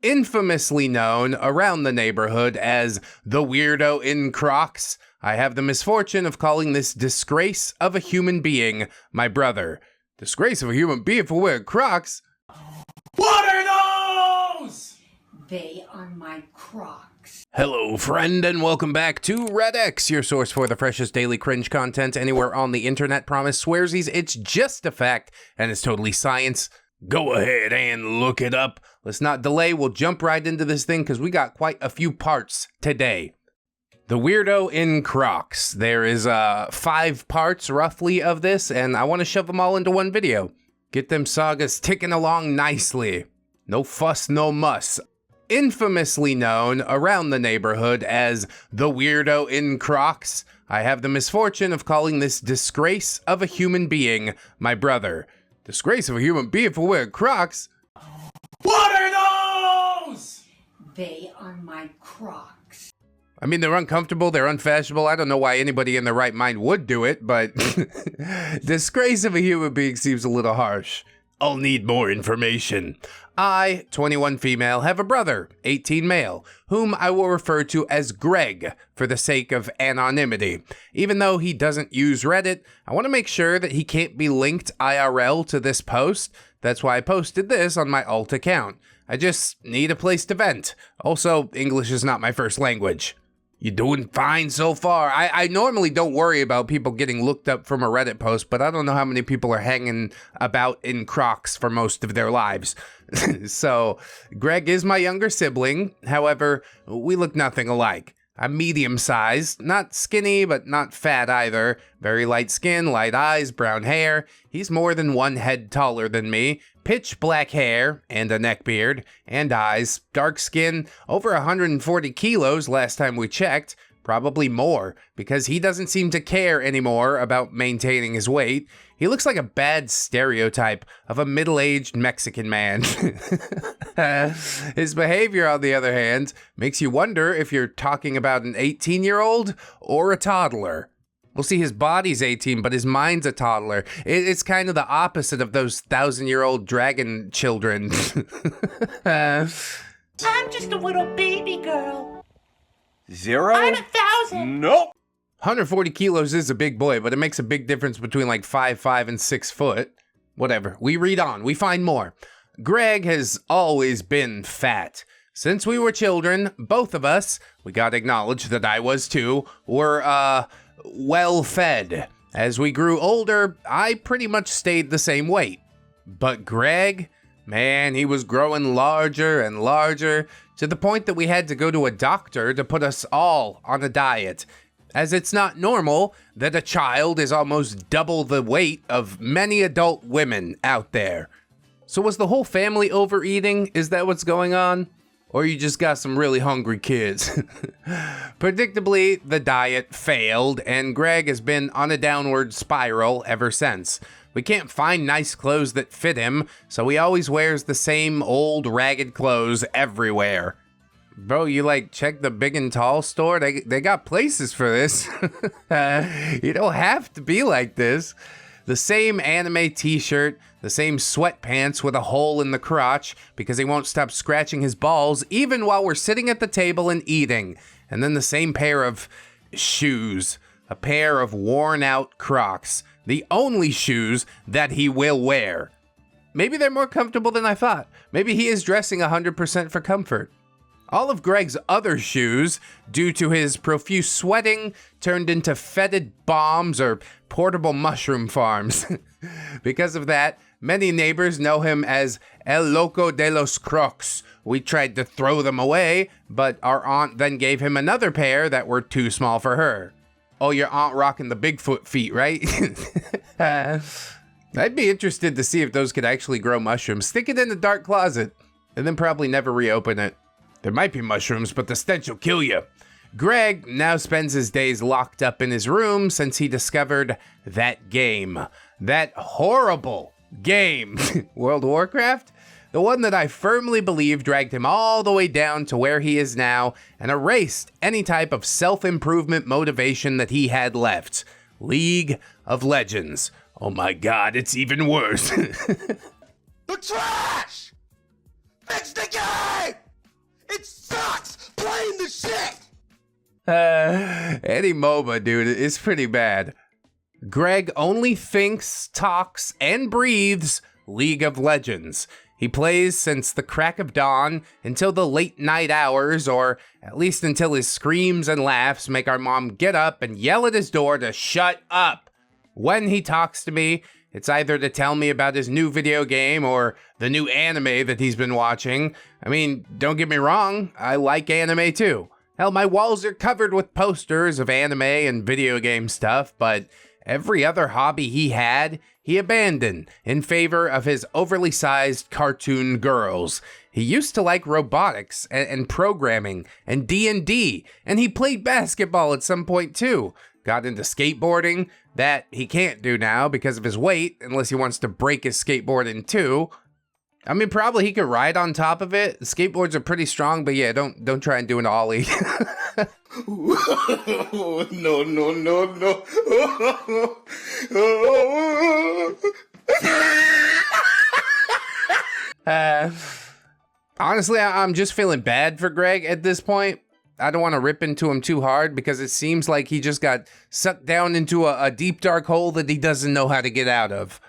Infamously known around the neighborhood as the weirdo in Crocs, I have the misfortune of calling this disgrace of a human being my brother. Disgrace of a human being for wearing Crocs? What are those? They are my Crocs. Hello, friend, and welcome back to ReddX, your source for the freshest daily cringe content anywhere on the internet. Promise swearsies, it's just a fact, and it's totally science. Go ahead and look it up. Let's not delay, we'll jump right into this thing because we got quite a few parts today. The weirdo in Crocs. There is 5 parts roughly of this, and I want to shove them all into one video. Get them sagas ticking along nicely. No fuss, no muss. Infamously known around the neighborhood as the weirdo in Crocs, I have the misfortune of calling this disgrace of a human being my brother. Disgrace of a human being for wearing Crocs? What are those? They are my Crocs. I mean, they're uncomfortable, they're unfashionable. I don't know why anybody in their right mind would do it, but disgrace of a human being seems a little harsh. I'll need more information. I, 21 female, have a brother, 18 male, whom I will refer to as Greg for the sake of anonymity. Even though he doesn't use Reddit, I want to make sure that he can't be linked IRL to this post. That's why I posted this on my alt account. I just need a place to vent. Also, English is not my first language. You doing fine so far? I normally don't worry about people getting looked up from a Reddit post, but I don't know how many people are hanging about in Crocs for most of their lives. So, Greg is my younger sibling. However, we look nothing alike. I'm medium-sized, not skinny, but not fat either. Very light skin, light eyes, brown hair. He's more than 1 head taller than me. Pitch black hair, and a neckbeard, and eyes. Dark skin, over 140 kilos last time we checked. Probably more, because he doesn't seem to care anymore about maintaining his weight. He looks like a bad stereotype of a middle-aged Mexican man. His behavior, on the other hand, makes you wonder if you're talking about an 18-year-old or a toddler. We'll see, his body's 18, but his mind's a toddler. It's kind of the opposite of those 1,000-year-old dragon children. I'm just a little baby girl. 0? I'm 1,000. Nope. 140 kilos is a big boy, but it makes a big difference between like 5'5" and 6 foot. Whatever, we read on, we find more. Greg has always been fat. Since we were children, both of us, we gotta acknowledge that I was too, were, well fed. As we grew older, I pretty much stayed the same weight. But Greg, man, he was growing larger and larger to the point that we had to go to a doctor to put us all on a diet, as it's not normal that a child is almost double the weight of many adult women out there. So was the whole family overeating? Is that what's going on? Or you just got some really hungry kids? Predictably, the diet failed, and Greg has been on a downward spiral ever since. We can't find nice clothes that fit him, so he always wears the same old ragged clothes everywhere. Bro, you like check the big and tall store? They got places for this. You don't have to be like this. The same anime t-shirt, the same sweatpants with a hole in the crotch because he won't stop scratching his balls even while we're sitting at the table and eating. And then the same pair of shoes, a pair of worn out Crocs, the only shoes that he will wear. Maybe they're more comfortable than I thought. Maybe he is dressing 100% for comfort. All of Greg's other shoes, due to his profuse sweating, turned into fetid bombs or portable mushroom farms. Because of that, many neighbors know him as El Loco de los Crocs. We tried to throw them away, but our aunt then gave him another pair that were too small for her. Oh, your aunt rocking the Bigfoot feet, right? I'd be interested to see if those could actually grow mushrooms. Stick it in the dark closet, and then probably never reopen it. There might be mushrooms, but the stench will kill you. Greg now spends his days locked up in his room since he discovered that game. That horrible game. World of Warcraft? The one that I firmly believe dragged him all the way down to where he is now and erased any type of self-improvement motivation that he had left. League of Legends. Oh my god, it's even worse. The trash! Fix the game! Any MOBA, dude, is pretty bad. Greg only thinks, talks, and breathes League of Legends. He plays since the crack of dawn until the late night hours, or at least until his screams and laughs make our mom get up and yell at his door to shut up. When he talks to me, it's either to tell me about his new video game or the new anime that he's been watching. I mean, don't get me wrong, I like anime too. Hell, my walls are covered with posters of anime and video game stuff, but every other hobby he had, he abandoned in favor of his overly sized cartoon girls. He used to like robotics and programming and D&D, and he played basketball at some point too. Got into skateboarding, that he can't do now because of his weight, unless he wants to break his skateboard in two. I mean, probably he could ride on top of it. Skateboards are pretty strong, but yeah, don't try and do an ollie. No, no, no, no. Honestly, I'm just feeling bad for Greg at this point. I don't want to rip into him too hard because it seems like he just got sucked down into a deep dark hole that he doesn't know how to get out of.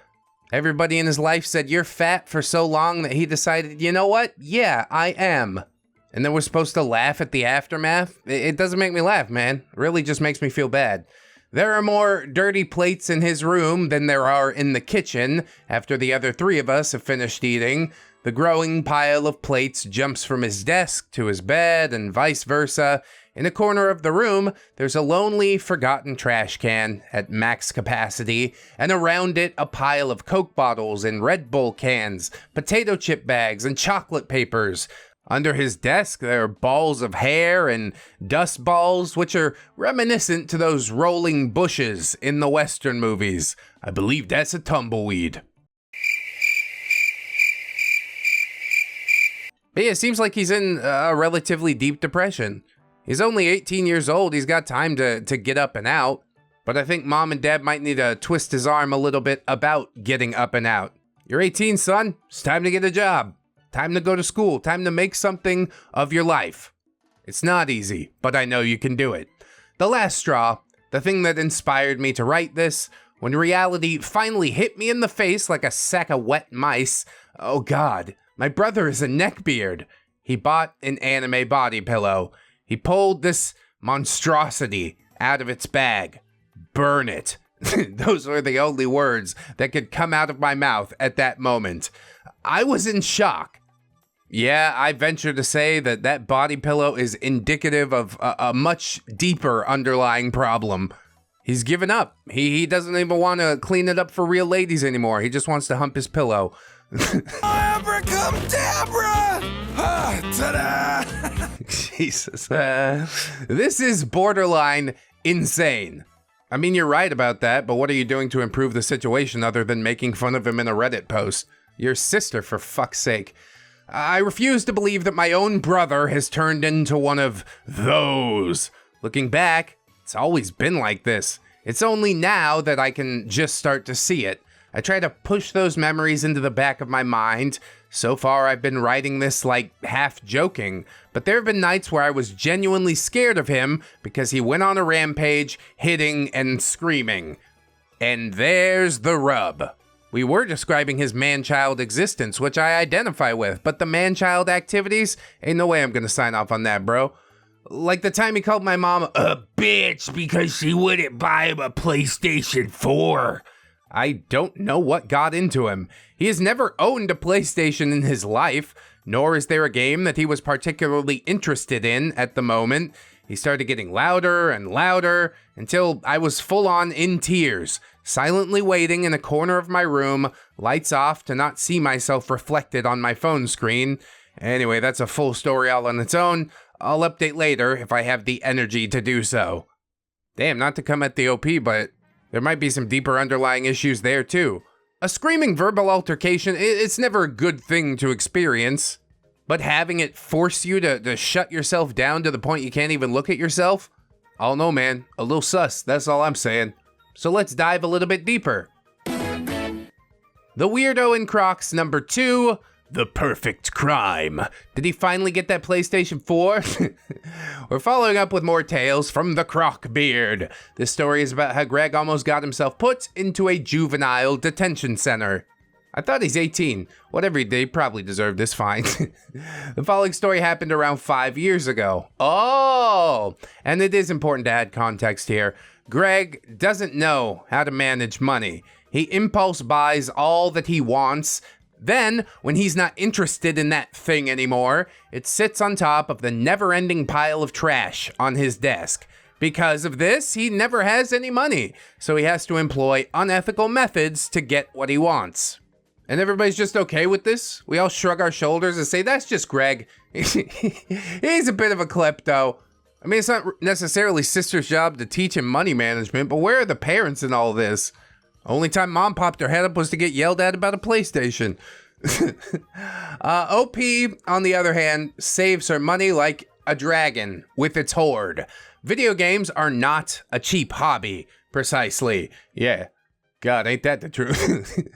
Everybody in his life said you're fat for so long that he decided, you know what? Yeah, I am. And then we're supposed to laugh at the aftermath? It doesn't make me laugh, man. It really just makes me feel bad. There are more dirty plates in his room than there are in the kitchen after the other three of us have finished eating. The growing pile of plates jumps from his desk to his bed and vice versa. In a corner of the room, there's a lonely, forgotten trash can at max capacity, and around it, a pile of Coke bottles and Red Bull cans, potato chip bags, and chocolate papers. Under his desk, there are balls of hair and dust balls, which are reminiscent to those rolling bushes in the Western movies. I believe that's a tumbleweed. But yeah, it seems like he's in a relatively deep depression. He's only 18 years old, he's got time to get up and out. But I think mom and dad might need to twist his arm a little bit about getting up and out. You're 18, son, it's time to get a job. Time to go to school, time to make something of your life. It's not easy, but I know you can do it. The last straw, the thing that inspired me to write this, when reality finally hit me in the face like a sack of wet mice. Oh God, my brother is a neckbeard. He bought an anime body pillow. He pulled this monstrosity out of its bag. Burn it. Those were the only words that could come out of my mouth at that moment. I was in shock. Yeah, I venture to say that that body pillow is indicative of a much deeper underlying problem. He's given up. He doesn't even want to clean it up for real ladies anymore. He just wants to hump his pillow. Abracadabra! Ta-da! Jesus. This is borderline insane. I mean, you're right about that, but what are you doing to improve the situation other than making fun of him in a Reddit post? Your sister, for fuck's sake. I refuse to believe that my own brother has turned into one of those. Looking back, it's always been like this. It's only now that I can just start to see it. I try to push those memories into the back of my mind. So far, I've been writing this like half joking, but there have been nights where I was genuinely scared of him because he went on a rampage, hitting and screaming. And there's the rub. We were describing his man-child existence, which I identify with, but the man-child activities, ain't no way I'm gonna sign off on that, bro. Like the time he called my mom a bitch because she wouldn't buy him a PlayStation 4. I don't know what got into him. He has never owned a PlayStation in his life, nor is there a game that he was particularly interested in at the moment. He started getting louder and louder until I was full on in tears, silently waiting in a corner of my room, lights off to not see myself reflected on my phone screen. Anyway, that's a full story all on its own. I'll update later if I have the energy to do so. Damn, not to come at the OP, but there might be some deeper underlying issues there too. A screaming verbal altercation, it's never a good thing to experience, but having it force you to shut yourself down to the point you can't even look at yourself? I don't know, man. A little sus, that's all I'm saying. So let's dive a little bit deeper. The Weirdo in Crocs number 2, The perfect crime. Did he finally get that PlayStation 4? We're following up with more tales from the Crockbeard. This story is about how Greg almost got himself put into a juvenile detention center. I thought he's 18. Whatever he did, he probably deserved this fine. The following story happened around 5 years ago. Oh! And it is important to add context here. Greg doesn't know how to manage money. He impulse buys all that he wants. Then, when he's not interested in that thing anymore, it sits on top of the never-ending pile of trash on his desk. Because of this, he never has any money, so he has to employ unethical methods to get what he wants. And everybody's just okay with this? We all shrug our shoulders and say, that's just Greg. He's a bit of a klepto. I mean, it's not necessarily sister's job to teach him money management, but where are the parents in all this? Only time mom popped her head up was to get yelled at about a PlayStation. OP, on the other hand, saves her money like a dragon with its hoard. Video games are not a cheap hobby, precisely. Yeah. God, ain't that the truth?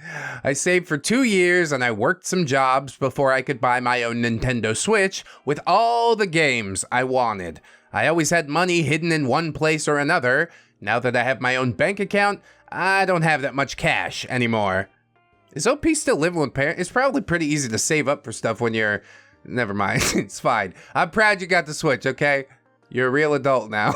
I saved for 2 years and I worked some jobs before I could buy my own Nintendo Switch with all the games I wanted. I always had money hidden in one place or another. Now that I have my own bank account, I don't have that much cash anymore. Is OP still living with parents? It's probably pretty easy to save up for stuff when you're... Never mind, it's fine. I'm proud you got the Switch, okay? You're a real adult now.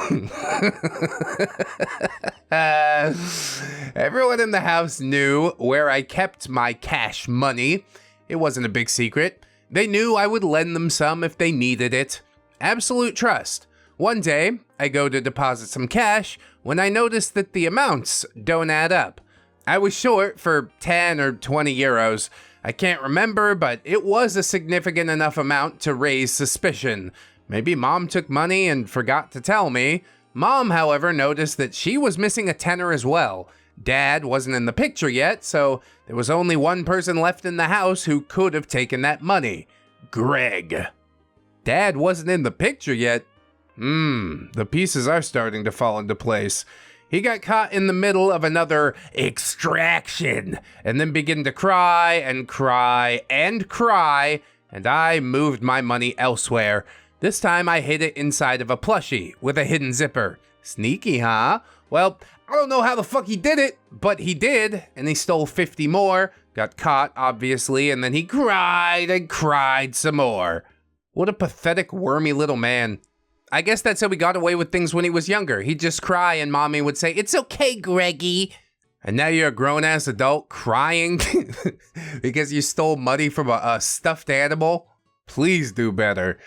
Everyone in the house knew where I kept my cash money. It wasn't a big secret. They knew I would lend them some if they needed it. Absolute trust. One day, I go to deposit some cash when I notice that the amounts don't add up. I was short for 10 or 20 euros. I can't remember, but it was a significant enough amount to raise suspicion. Maybe mom took money and forgot to tell me. Mom, however, noticed that she was missing a tenner as well. Dad wasn't in the picture yet, so there was only one person left in the house who could have taken that money. Greg. Dad wasn't in the picture yet? The pieces are starting to fall into place. He got caught in the middle of another extraction, and then began to cry and cry and cry, and I moved my money elsewhere. This time I hid it inside of a plushie with a hidden zipper. Sneaky, huh? Well, I don't know how the fuck he did it, but he did, and he stole 50 more, got caught, obviously, and then he cried and cried some more. What a pathetic, wormy little man. I guess that's how he got away with things when he was younger. He'd just cry and mommy would say, "It's okay, Greggy." And now you're a grown-ass adult crying because you stole money from a stuffed animal? Please do better.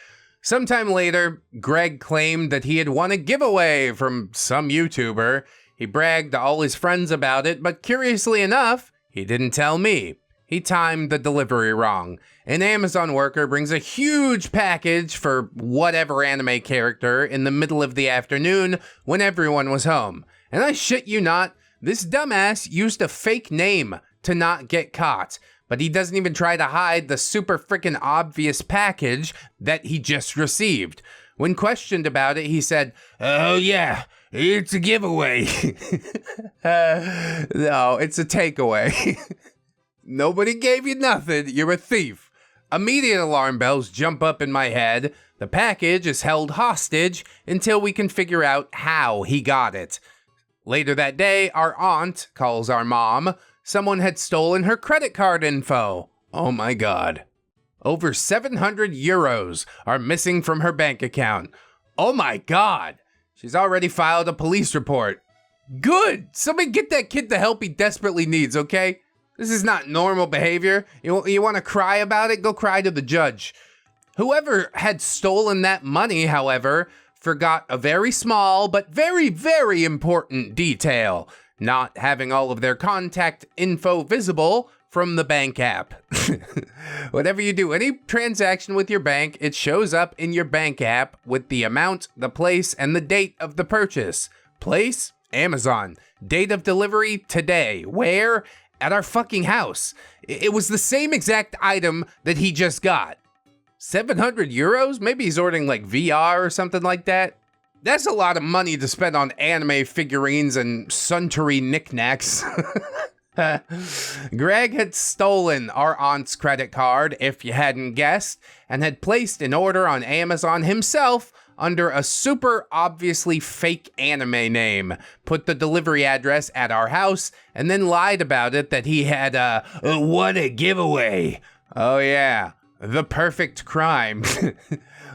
Sometime later, Greg claimed that he had won a giveaway from some YouTuber. He bragged to all his friends about it, but curiously enough, he didn't tell me. He timed the delivery wrong. An Amazon worker brings a huge package for whatever anime character in the middle of the afternoon when everyone was home. And I shit you not, this dumbass used a fake name to not get caught. But he doesn't even try to hide the super freaking obvious package that he just received. When questioned about it, he said, "Oh yeah, it's a giveaway." No, it's a takeaway. Nobody gave you nothing, you're a thief. Immediate alarm bells jump up in my head. The package is held hostage until we can figure out how he got it. Later that day, our aunt calls our mom. Someone had stolen her credit card info. Oh my god. Over 700 euros are missing from her bank account. Oh my god. She's already filed a police report. Good. Somebody get that kid the help he desperately needs, okay? This is not normal behavior. You want to cry about it? Go cry to the judge. Whoever had stolen that money, however, forgot a very small but very, very important detail. Not having all of their contact info visible from the bank app. Whatever you do, any transaction with your bank, it shows up in your bank app with the amount, the place, and the date of the purchase. Place? Amazon. Date of delivery? Today. Where? At our fucking house. It was the same exact item that he just got. 700 euros? Maybe he's ordering like VR or something like that. That's a lot of money to spend on anime figurines and suntory knickknacks. Greg had stolen our aunt's credit card, if you hadn't guessed, and had placed an order on Amazon himself under a super obviously fake anime name, put the delivery address at our house, and then lied about it that he had what a giveaway. Oh yeah, the perfect crime.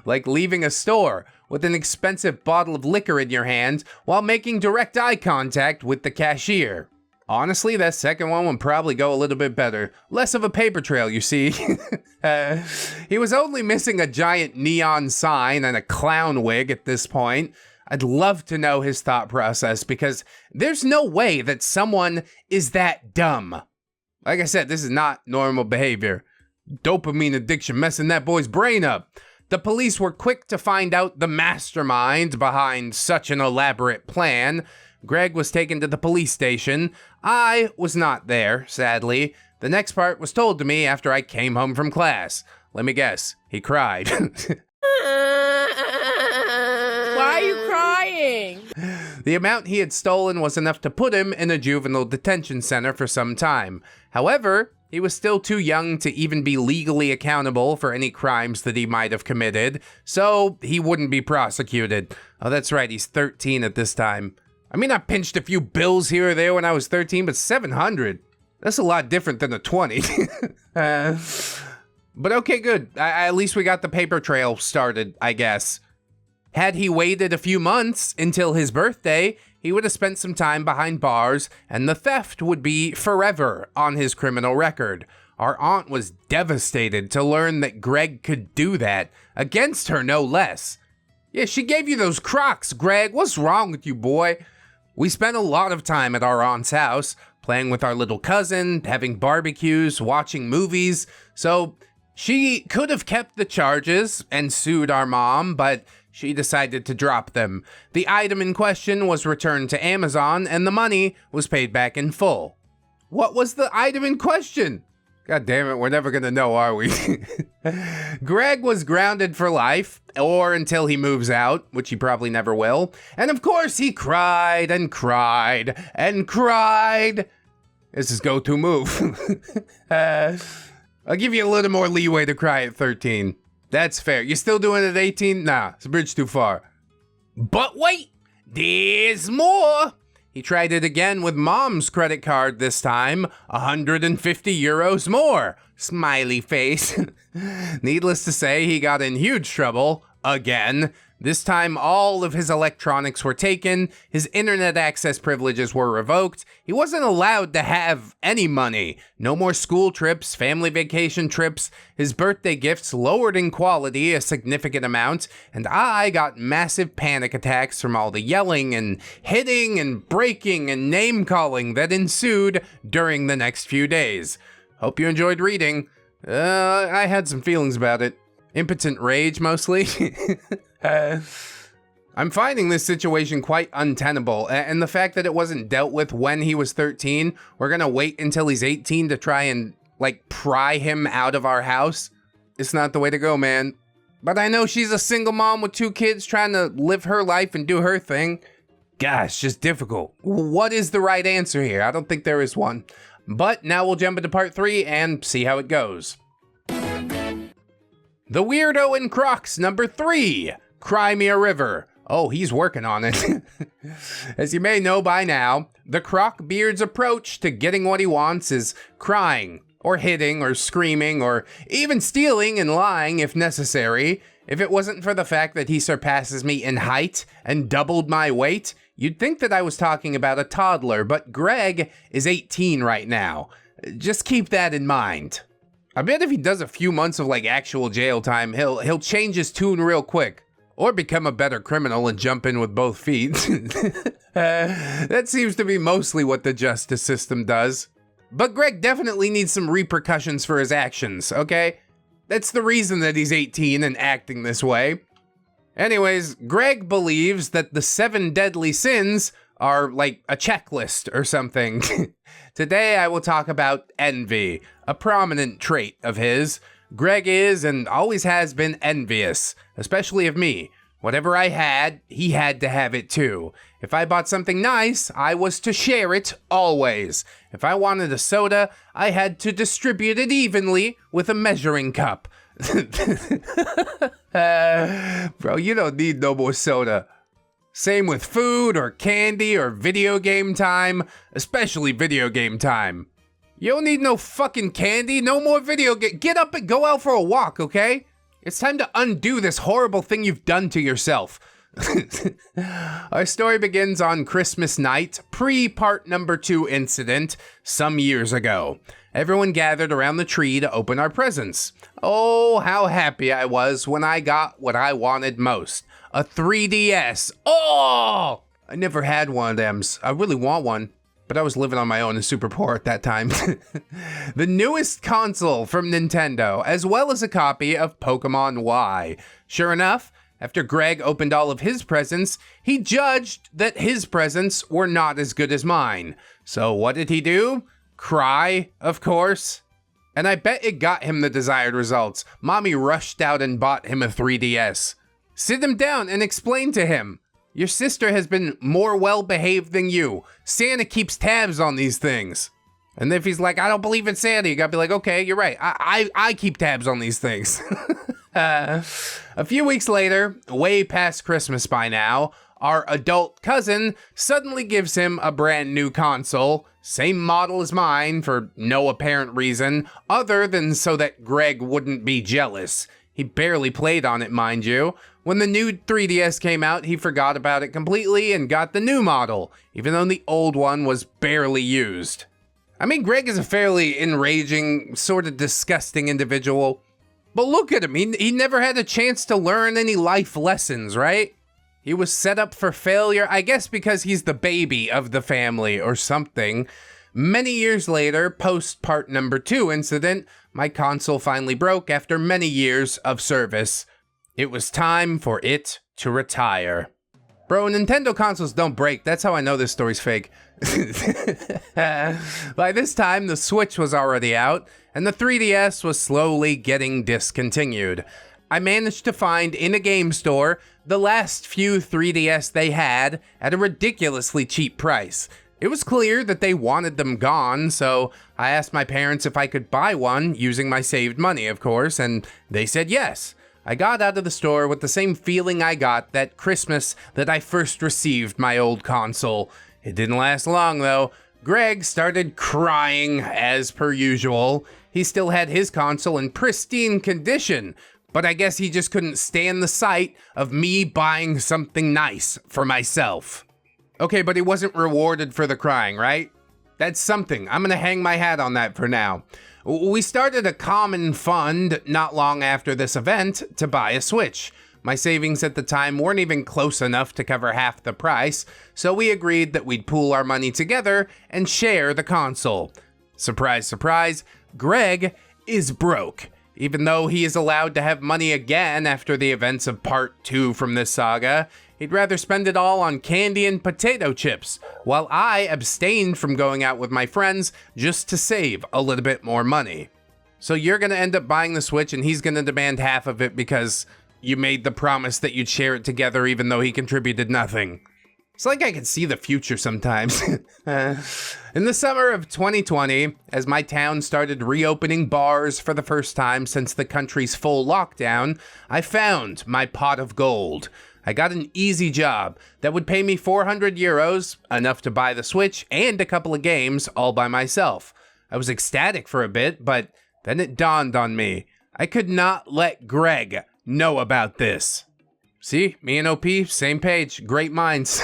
Like leaving a store with an expensive bottle of liquor in your hand while making direct eye contact with the cashier. Honestly, that second one would probably go a little bit better. Less of a paper trail, you see. He was only missing a giant neon sign and a clown wig at this point. I'd love to know his thought process because there's no way that someone is that dumb. Like I said, this is not normal behavior. Dopamine addiction messing that boy's brain up. The police were quick to find out the mastermind behind such an elaborate plan. Greg was taken to the police station. I was not there, sadly. The next part was told to me after I came home from class. Let me guess, he cried. Why are you crying? The amount he had stolen was enough to put him in a juvenile detention center for some time. However, he was still too young to even be legally accountable for any crimes that he might have committed, so he wouldn't be prosecuted. Oh, that's right, he's 13 at this time. I mean, I pinched a few bills here or there when I was 13, but 700? That's a lot different than a 20. But okay, good. At least we got the paper trail started, I guess. Had he waited a few months until his birthday, he would have spent some time behind bars, and the theft would be forever on his criminal record. Our aunt was devastated to learn that Greg could do that, against her no less. Yeah, she gave you those Crocs, Greg. What's wrong with you, boy? We spent a lot of time at our aunt's house, playing with our little cousin, having barbecues, watching movies, so she could have kept the charges and sued our mom, but she decided to drop them. The item in question was returned to Amazon, and the money was paid back in full. What was the item in question? God damn it, we're never gonna know, are we? Greg was grounded for life, or until he moves out, which he probably never will. And of course, he cried and cried and cried. It's his go-to move. I'll give you a little more leeway to cry at 13. That's fair. You still doing it at 18? Nah, it's a bridge too far. But wait, there's more. He tried it again with mom's credit card this time. 150 euros more. Smiley face. Needless to say, he got in huge trouble. Again. This time, all of his electronics were taken. His internet access privileges were revoked. He wasn't allowed to have any money. No more school trips, family vacation trips. His birthday gifts lowered in quality a significant amount. And I got massive panic attacks from all the yelling and hitting and breaking and name-calling that ensued during the next few days. Hope you enjoyed reading. I had some feelings about it. Impotent rage, mostly. I'm finding this situation quite untenable, and the fact that it wasn't dealt with when he was 13, we're gonna wait until he's 18 to try and, like, pry him out of our house. It's not the way to go, man. But I know she's a single mom with 2 kids trying to live her life and do her thing. Gosh, just difficult. What is the right answer here? I don't think there is one. But now we'll jump into part 3 and see how it goes. The Weirdo in Crocs, number 3. Cry Me a River. Oh, he's working on it. As you may know by now, the Croc-beard's approach to getting what he wants is crying, or hitting, or screaming, or even stealing and lying if necessary. If it wasn't for the fact that he surpasses me in height and doubled my weight, you'd think that I was talking about a toddler, but Greg is 18 right now. Just keep that in mind. I bet if he does a few months of like actual jail time, he'll change his tune real quick. Or become a better criminal and jump in with both feet. That seems to be mostly what the justice system does. But Greg definitely needs some repercussions for his actions, okay? That's the reason that he's 18 and acting this way. Anyways, Greg believes that the 7 deadly sins are like a checklist or something. Today I will talk about envy, a prominent trait of his. Greg is and always has been envious, especially of me. Whatever I had, he had to have it too. If I bought something nice, I was to share it always. If I wanted a soda, I had to distribute it evenly with a measuring cup. Bro, you don't need no more soda. Same with food or candy or video game time, especially video game time. You don't need no fucking candy, no more video game. Get up and go out for a walk, okay? It's time to undo this horrible thing you've done to yourself. Our story begins on Christmas night, pre-part number 2 incident, some years ago. Everyone gathered around the tree to open our presents. Oh, how happy I was when I got what I wanted most. A 3DS. Oh! I never had one of them. I really want one, but I was living on my own and super poor at that time. The newest console from Nintendo, as well as a copy of Pokemon Y. Sure enough, after Greg opened all of his presents, he judged that his presents were not as good as mine. So what did he do? Cry, of course. And I bet it got him the desired results. Mommy rushed out and bought him a 3DS. Sit him down and explain to him. Your sister has been more well-behaved than you. Santa keeps tabs on these things. And if he's like, I don't believe in Santa, you gotta be like, okay, you're right. I keep tabs on these things. A few weeks later, way past Christmas by now, our adult cousin suddenly gives him a brand new console, same model as mine for no apparent reason, other than so that Greg wouldn't be jealous. He barely played on it, mind you. When the new 3DS came out, he forgot about it completely and got the new model, even though the old one was barely used. I mean, Greg is a fairly enraging, sort of disgusting individual. But look at him, he never had a chance to learn any life lessons, right? He was set up for failure, I guess because he's the baby of the family or something. Many years later, post part number 2 incident, my console finally broke after many years of service. It was time for it to retire. Bro, Nintendo consoles don't break. That's how I know this story's fake. By this time, the Switch was already out, and the 3DS was slowly getting discontinued. I managed to find in a game store the last few 3DS they had at a ridiculously cheap price. It was clear that they wanted them gone, so I asked my parents if I could buy one using my saved money, of course, and they said yes. I got out of the store with the same feeling I got that Christmas that I first received my old console. It didn't last long, though. Greg started crying, as per usual. He still had his console in pristine condition, but I guess he just couldn't stand the sight of me buying something nice for myself. Okay, but he wasn't rewarded for the crying, right? That's something. I'm gonna hang my hat on that for now. We started a common fund not long after this event to buy a Switch. My savings at the time weren't even close enough to cover half the price, so we agreed that we'd pool our money together and share the console. Surprise, surprise, Greg is broke. Even though he is allowed to have money again after the events of part 2 from this saga, he'd rather spend it all on candy and potato chips, while I abstained from going out with my friends just to save a little bit more money. So you're gonna end up buying the Switch and he's gonna demand half of it because you made the promise that you'd share it together even though he contributed nothing. It's like I can see the future sometimes. In the summer of 2020, as my town started reopening bars for the first time since the country's full lockdown, I found my pot of gold. I got an easy job that would pay me 400 euros, enough to buy the Switch and a couple of games all by myself. I was ecstatic for a bit, but then it dawned on me. I could not let Greg know about this. See, me and OP, same page, great minds.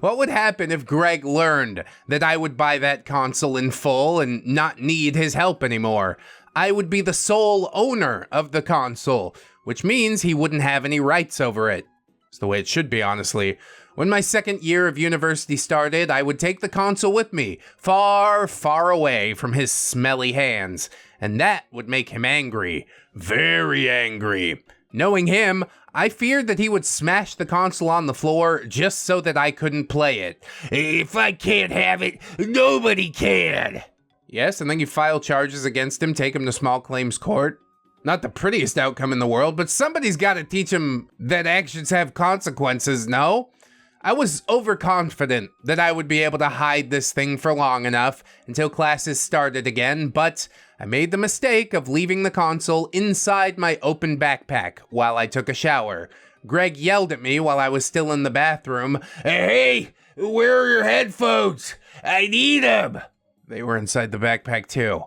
What would happen if Greg learned that I would buy that console in full and not need his help anymore? I would be the sole owner of the console, which means he wouldn't have any rights over it. It's the way it should be, honestly. When my second year of university started, I would take the console with me, far, far away from his smelly hands, and that would make him angry. Very angry. Knowing him, I feared that he would smash the console on the floor just so that I couldn't play it. If I can't have it, nobody can. Yes, and then you file charges against him, take him to small claims court. Not the prettiest outcome in the world, but somebody's got to teach him that actions have consequences, no? I was overconfident that I would be able to hide this thing for long enough until classes started again, but I made the mistake of leaving the console inside my open backpack while I took a shower. Greg yelled at me while I was still in the bathroom. Hey, where are your headphones? I need them. They were inside the backpack too.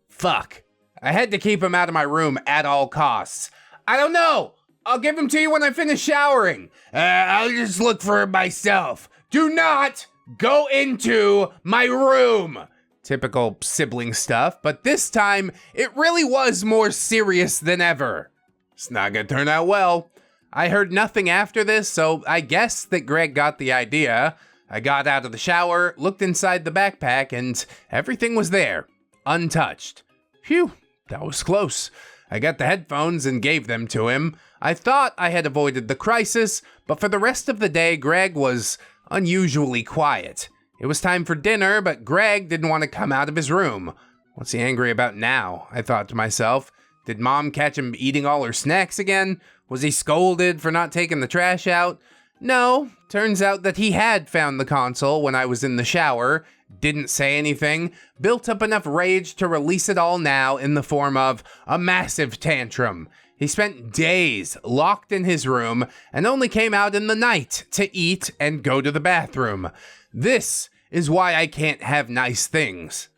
Fuck. I had to keep them out of my room at all costs. I don't know. I'll give them to you when I finish showering. I'll just look for them myself. Do not go into my room. Typical sibling stuff, but this time it really was more serious than ever. It's not gonna turn out well. I heard nothing after this, so I guess that Greg got the idea. I got out of the shower, looked inside the backpack, and everything was there, untouched. Phew, that was close. I got the headphones and gave them to him. I thought I had avoided the crisis, but for the rest of the day, Greg was unusually quiet. It was time for dinner, but Greg didn't want to come out of his room. What's he angry about now? I thought to myself. Did Mom catch him eating all her snacks again? Was he scolded for not taking the trash out? No, turns out that he had found the console when I was in the shower, didn't say anything, built up enough rage to release it all now in the form of a massive tantrum. He spent days locked in his room and only came out in the night to eat and go to the bathroom. This is why I can't have nice things.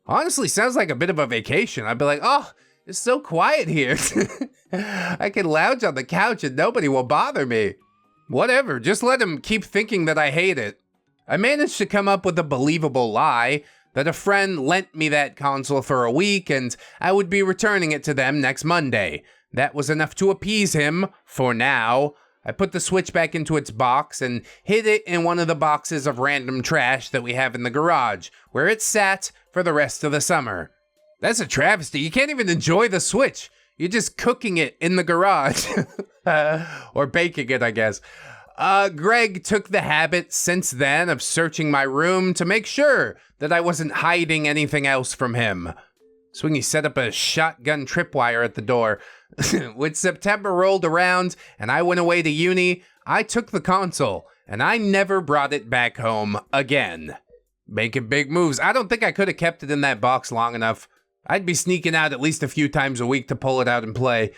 Honestly, sounds like a bit of a vacation. I'd be like, oh, it's so quiet here. I can lounge on the couch and nobody will bother me. Whatever, just let him keep thinking that I hate it. I managed to come up with a believable lie that a friend lent me that console for a week and I would be returning it to them next Monday. That was enough to appease him, for now. I put the Switch back into its box and hid it in one of the boxes of random trash that we have in the garage, where it sat for the rest of the summer. That's a travesty. You can't even enjoy the Switch. You're just cooking it in the garage. Or baking it, I guess. Greg took the habit since then of searching my room to make sure that I wasn't hiding anything else from him. Swingy set up a shotgun tripwire at the door. When September rolled around and I went away to uni, I took the console and I never brought it back home again. Making big moves. I don't think I could have kept it in that box long enough. I'd be sneaking out at least a few times a week to pull it out and play.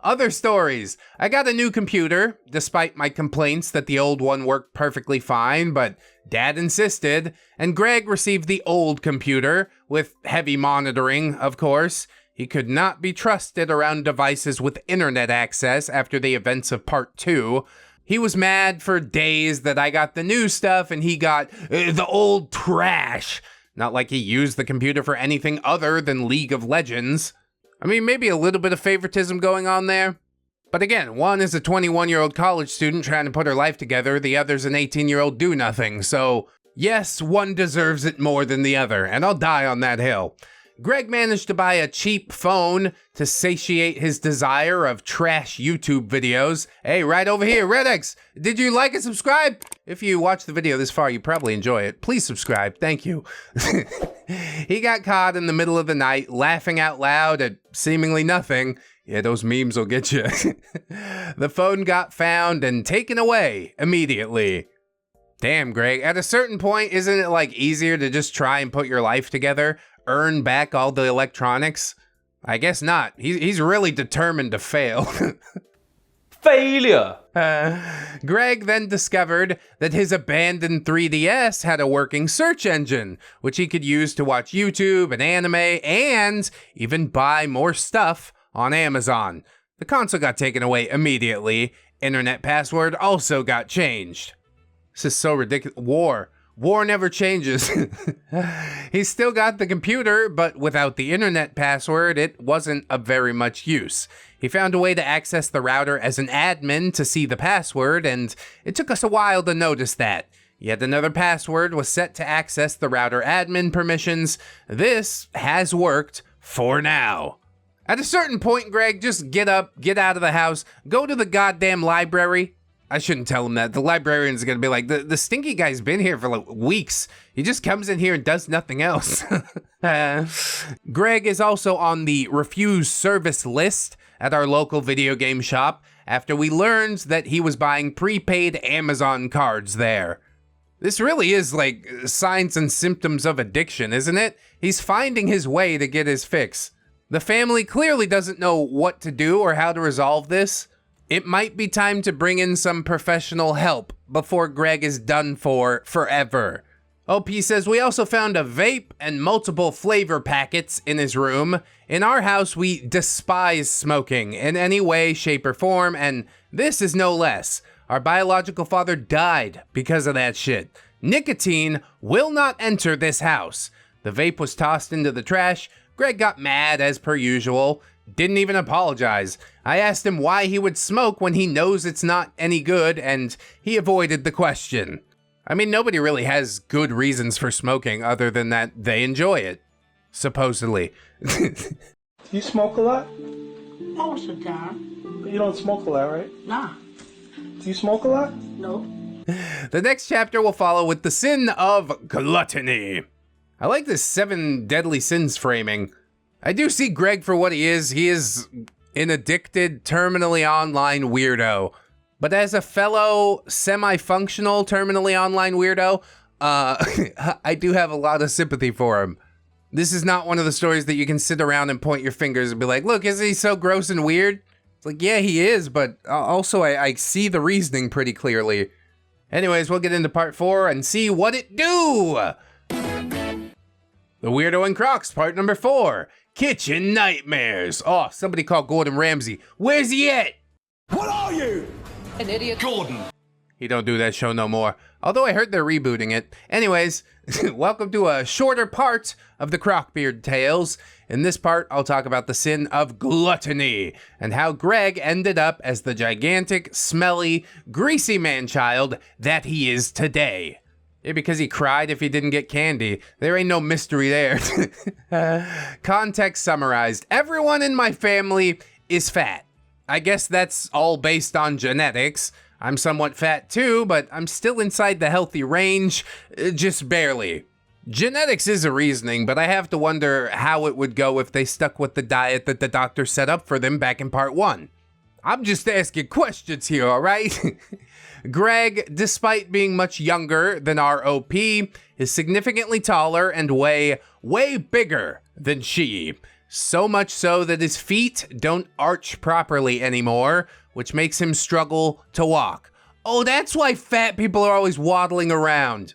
Other stories. I got a new computer, despite my complaints that the old one worked perfectly fine, but Dad insisted, and Greg received the old computer, with heavy monitoring, of course. He could not be trusted around devices with internet access after the events of Part 2. He was mad for days that I got the new stuff and he got the old trash. Not like he used the computer for anything other than League of Legends. I mean, maybe a little bit of favoritism going on there. But again, one is a 21-year-old college student trying to put her life together, the other's an 18-year-old do-nothing, so yes, one deserves it more than the other, and I'll die on that hill. Greg managed to buy a cheap phone to satiate his desire of trash YouTube videos. Hey, right over here, ReddX, did you like and subscribe? If you watched the video this far, you probably enjoy it. Please subscribe, thank you. He got caught in the middle of the night, laughing out loud at seemingly nothing. Yeah, those memes will get you. The phone got found and taken away immediately. Damn, Greg, at a certain point, isn't it like easier to just try and put your life together? Earn back all the electronics? I guess not. He's really determined to fail. Failure! Greg then discovered that his abandoned 3DS had a working search engine, which he could use to watch YouTube and anime and even buy more stuff on Amazon. The console got taken away immediately. Internet password also got changed. This is so ridiculous. War never changes. He's still got the computer, but without the internet password, it wasn't of very much use. He found a way to access the router as an admin to see the password, and it took us a while to notice that. Yet another password was set to access the router admin permissions. This has worked for now. At a certain point, Greg, just get up, get out of the house, go to the goddamn library. I shouldn't tell him that. The librarian's gonna be like, the stinky guy's been here for like weeks. He just comes in here and does nothing else. Greg is also on the refuse service list at our local video game shop after we learned that he was buying prepaid Amazon cards there. This really is like signs and symptoms of addiction, isn't it? He's finding his way to get his fix. The family clearly doesn't know what to do or how to resolve this. It might be time to bring in some professional help before Greg is done for forever. OP says, we also found a vape and multiple flavor packets in his room. In our house, we despise smoking in any way, shape, or form, and this is no less. Our biological father died because of that shit. Nicotine will not enter this house. The vape was tossed into the trash. Greg got mad as per usual. Didn't even apologize. I asked him why he would smoke when he knows it's not any good, and he avoided the question. I mean, nobody really has good reasons for smoking other than that they enjoy it. Supposedly. You smoke a lot? Most of the time. But you don't smoke a lot, right? Nah. Do you smoke a lot? No. The next chapter will follow with the sin of gluttony. I like this 7 deadly sins framing. I do see Greg for what he is. He is an addicted, terminally online weirdo. But as a fellow semi-functional, terminally online weirdo, I do have a lot of sympathy for him. This is not one of the stories that you can sit around and point your fingers and be like, look, isn't he so gross and weird? It's like, yeah, he is, but also I see the reasoning pretty clearly. Anyways, we'll get into part 4 and see what it do. The Weirdo and Crocs, part number 4. Kitchen nightmares. Oh, somebody call Gordon Ramsay. Where's he at? What are you? An idiot. Gordon. He don't do that show no more. Although I heard they're rebooting it. Anyways, welcome to a shorter part of the Crockbeard tales. In this part, I'll talk about the sin of gluttony and how Greg ended up as the gigantic, smelly, greasy man-child that he is today. Yeah, because he cried if he didn't get candy. There ain't no mystery there. Context summarized. Everyone in my family is fat. I guess that's all based on genetics. I'm somewhat fat too, but I'm still inside the healthy range, just barely. Genetics is a reasoning, but I have to wonder how it would go if they stuck with the diet that the doctor set up for them back in part 1. I'm just asking questions here, all right? Greg, despite being much younger than our OP, is significantly taller and way bigger than she. So much so that his feet don't arch properly anymore, which makes him struggle to walk. Oh, that's why fat people are always waddling around.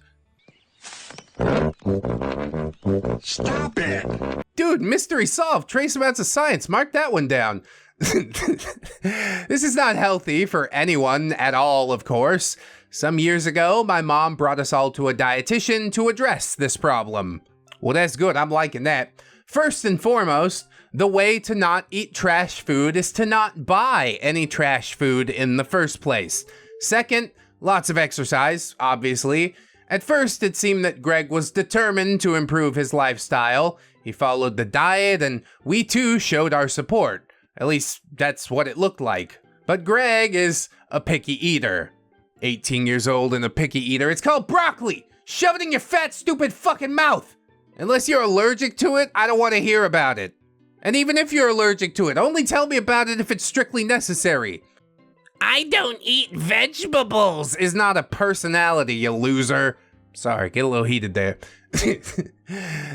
Stop it. Dude, mystery solved. Trace amounts of science. Mark that one down. This is not healthy for anyone at all, of course. Some years ago, my mom brought us all to a dietitian to address this problem. Well, that's good. I'm liking that. First and foremost, the way to not eat trash food is to not buy any trash food in the first place. Second, lots of exercise, obviously. At first, it seemed that Greg was determined to improve his lifestyle. He followed the diet, and we too showed our support. At least, that's what it looked like. But Greg is a picky eater. 18 years old and a picky eater. It's called broccoli! Shove it in your fat, stupid fucking mouth! Unless you're allergic to it, I don't want to hear about it. And even if you're allergic to it, only tell me about it if it's strictly necessary. I don't eat vegetables is not a personality, you loser. Sorry, get a little heated there.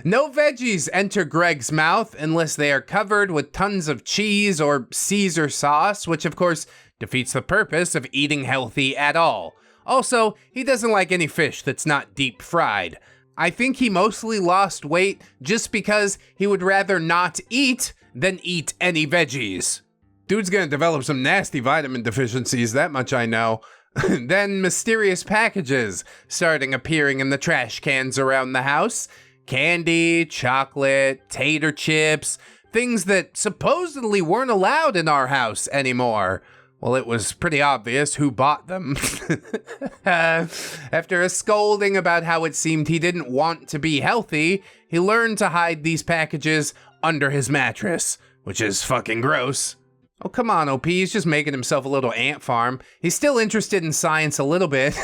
No veggies enter Greg's mouth unless they are covered with tons of cheese or Caesar sauce, which of course defeats the purpose of eating healthy at all. Also, he doesn't like any fish that's not deep fried. I think he mostly lost weight just because he would rather not eat than eat any veggies. Dude's gonna develop some nasty vitamin deficiencies, that much I know. Then mysterious packages starting appearing in the trash cans around the house. Candy, chocolate, tater chips, things that supposedly weren't allowed in our house anymore. Well, it was pretty obvious who bought them. After a scolding about how it seemed he didn't want to be healthy, he learned to hide these packages under his mattress, which is fucking gross. Oh, come on, OP. He's just making himself a little ant farm. He's still interested in science a little bit.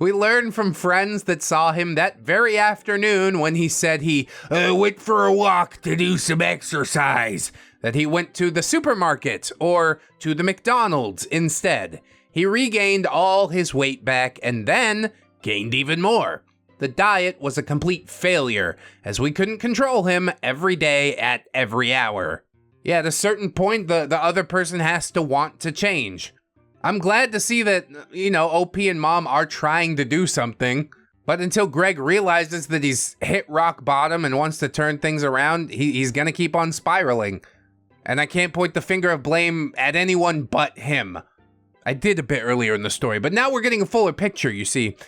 We learned from friends that saw him that very afternoon when he said he went for a walk to do some exercise, that he went to the supermarket or to the McDonald's instead. He regained all his weight back and then gained even more. The diet was a complete failure, as we couldn't control him every day at every hour. Yeah, at a certain point, the other person has to want to change. I'm glad to see that, OP and Mom are trying to do something. But until Greg realizes that he's hit rock bottom and wants to turn things around, he's gonna keep on spiraling. And I can't point the finger of blame at anyone but him. I did a bit earlier in the story, but now we're getting a fuller picture, you see.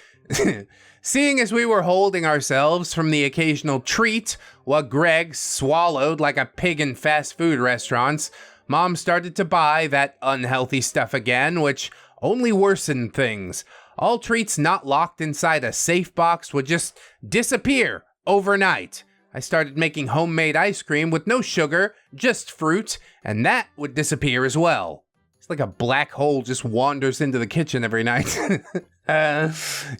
Seeing as we were holding ourselves from the occasional treat while Greg swallowed like a pig in fast food restaurants, Mom started to buy that unhealthy stuff again, which only worsened things. All treats not locked inside a safe box would just disappear overnight. I started making homemade ice cream with no sugar, just fruit, and that would disappear as well. It's like a black hole just wanders into the kitchen every night.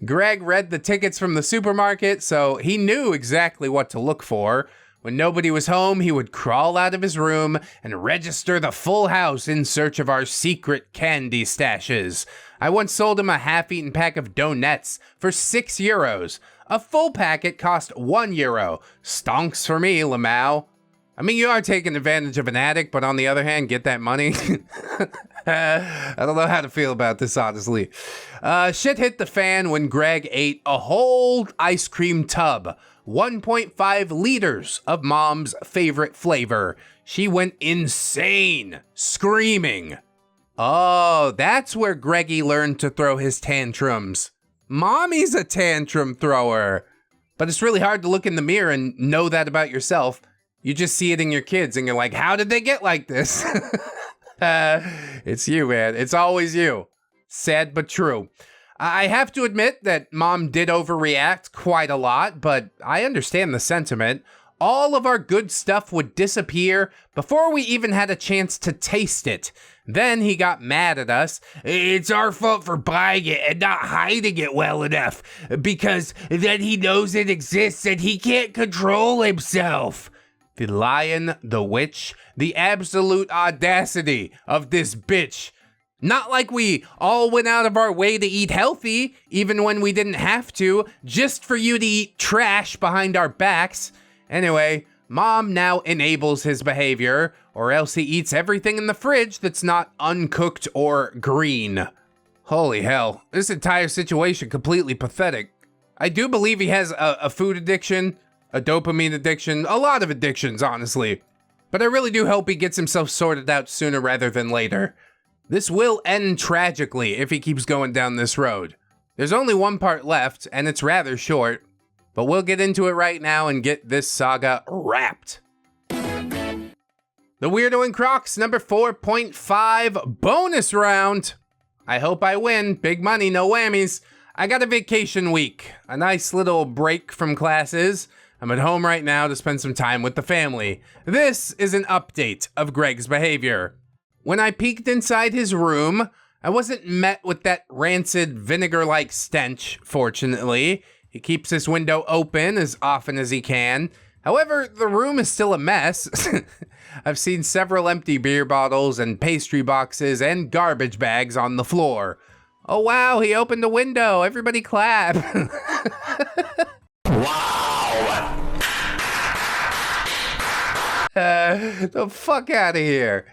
Greg read the tickets from the supermarket, so he knew exactly what to look for. When nobody was home, he would crawl out of his room and register the full house in search of our secret candy stashes. I once sold him a half-eaten pack of donuts for €6. A full packet cost €1. Stonks for me, Lamau. I mean, you are taking advantage of an addict, but on the other hand, get that money. I don't know how to feel about this, honestly. Shit hit the fan when Greg ate a whole ice cream tub. 1.5 liters of Mom's favorite flavor. She went insane, screaming. Oh, that's where Greggy learned to throw his tantrums. Mommy's a tantrum thrower. But it's really hard to look in the mirror and know that about yourself. You just see it in your kids and you're like, how did they get like this? It's you, man. It's always you. Sad but true. I have to admit that Mom did overreact quite a lot, but I understand the sentiment. All of our good stuff would disappear before we even had a chance to taste it. Then he got mad at us. It's our fault for buying it and not hiding it well enough, because then he knows it exists and he can't control himself. The lion, the witch, the absolute audacity of this bitch. Not like we all went out of our way to eat healthy, even when we didn't have to, just for you to eat trash behind our backs. Anyway, Mom now enables his behavior, or else he eats everything in the fridge that's not uncooked or green. Holy hell, this entire situation completely pathetic. I do believe he has a food addiction, a dopamine addiction, a lot of addictions, honestly. But I really do hope he gets himself sorted out sooner rather than later. This will end tragically if he keeps going down this road. There's only one part left, and it's rather short, but we'll get into it right now and get this saga wrapped. The Weirdo and Crocs number 4.5 bonus round. I hope I win. Big money, no whammies. I got a vacation week, a nice little break from classes. I'm at home right now to spend some time with the family. This is an update of Greg's behavior. When I peeked inside his room, I wasn't met with that rancid vinegar-like stench, fortunately. He keeps his window open as often as he can. However, the room is still a mess. I've seen several empty beer bottles and pastry boxes and garbage bags on the floor. Oh wow, he opened the window. Everybody clap. Wow! The fuck out of here.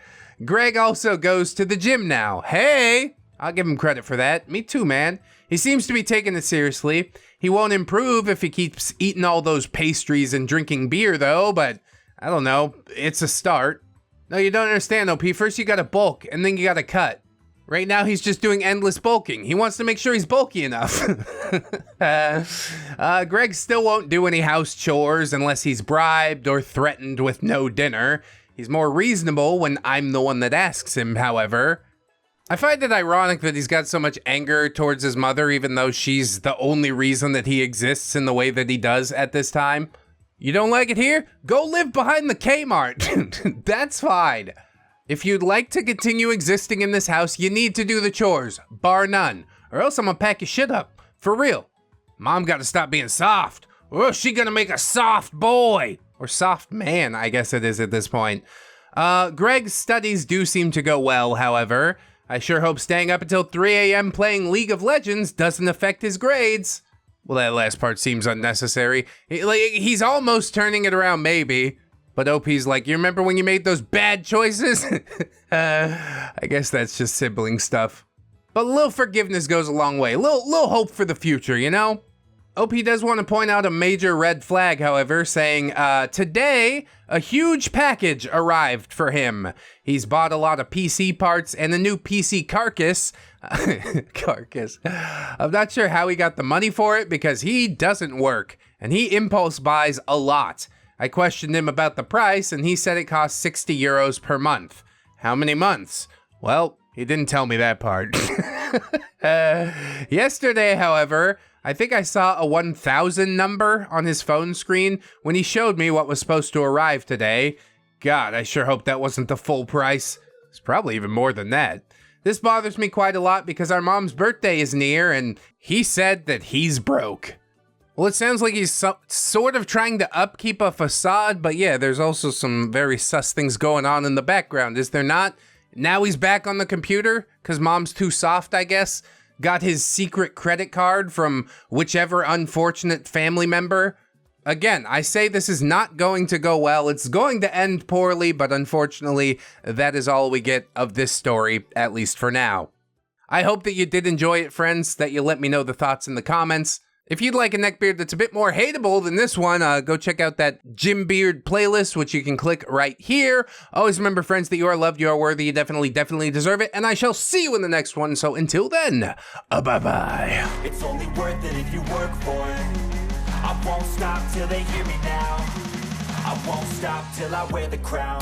Greg also goes to the gym now. Hey! I'll give him credit for that. Me too, man. He seems to be taking it seriously. He won't improve if he keeps eating all those pastries and drinking beer, though, but I don't know. It's a start. No, you don't understand, OP. First you gotta bulk, and then you gotta cut. Right now, he's just doing endless bulking. He wants to make sure he's bulky enough. Greg still won't do any house chores unless he's bribed or threatened with no dinner. He's more reasonable when I'm the one that asks him, however. I find it ironic that he's got so much anger towards his mother, even though she's the only reason that he exists in the way that he does at this time. You don't like it here? Go live behind the Kmart. That's fine. If you'd like to continue existing in this house, you need to do the chores, bar none, or else I'm gonna pack your shit up. For real. Mom gotta stop being soft. Or else she gonna make a soft boy. Or soft man, I guess it is at this point. Greg's studies do seem to go well, however. I sure hope staying up until 3 a.m. playing League of Legends doesn't affect his grades. Well, that last part seems unnecessary. He's almost turning it around, maybe. But OP's like, you remember when you made those bad choices? I guess that's just sibling stuff. But a little forgiveness goes a long way. A little hope for the future, you know? OP does want to point out a major red flag, however, saying, today, a huge package arrived for him. He's bought a lot of PC parts and a new PC carcass. Carcass. I'm not sure how he got the money for it because he doesn't work, and he impulse buys a lot. I questioned him about the price, and he said it costs 60 euros per month. How many months? Well, he didn't tell me that part. Yesterday, however, I think I saw a 1,000 number on his phone screen when he showed me what was supposed to arrive today. God, I sure hope that wasn't the full price. It's probably even more than that. This bothers me quite a lot because our mom's birthday is near, and he said that he's broke. Well, it sounds like he's sort of trying to upkeep a facade, but yeah, there's also some very sus things going on in the background, is there not? Now he's back on the computer, because mom's too soft, I guess. Got his secret credit card from whichever unfortunate family member. Again, I say this is not going to go well. It's going to end poorly, but unfortunately, that is all we get of this story, at least for now. I hope that you did enjoy it, friends, that you let me know the thoughts in the comments. If you'd like a neckbeard that's a bit more hateable than this one, go check out that Jim Beard playlist, which you can click right here. Always remember, friends, that you are loved, you are worthy, you definitely deserve it, and I shall see you in the next one. So until then, bye-bye. It's only worth it if you work for it. I won't stop till they hear me now. I won't stop till I wear the crown.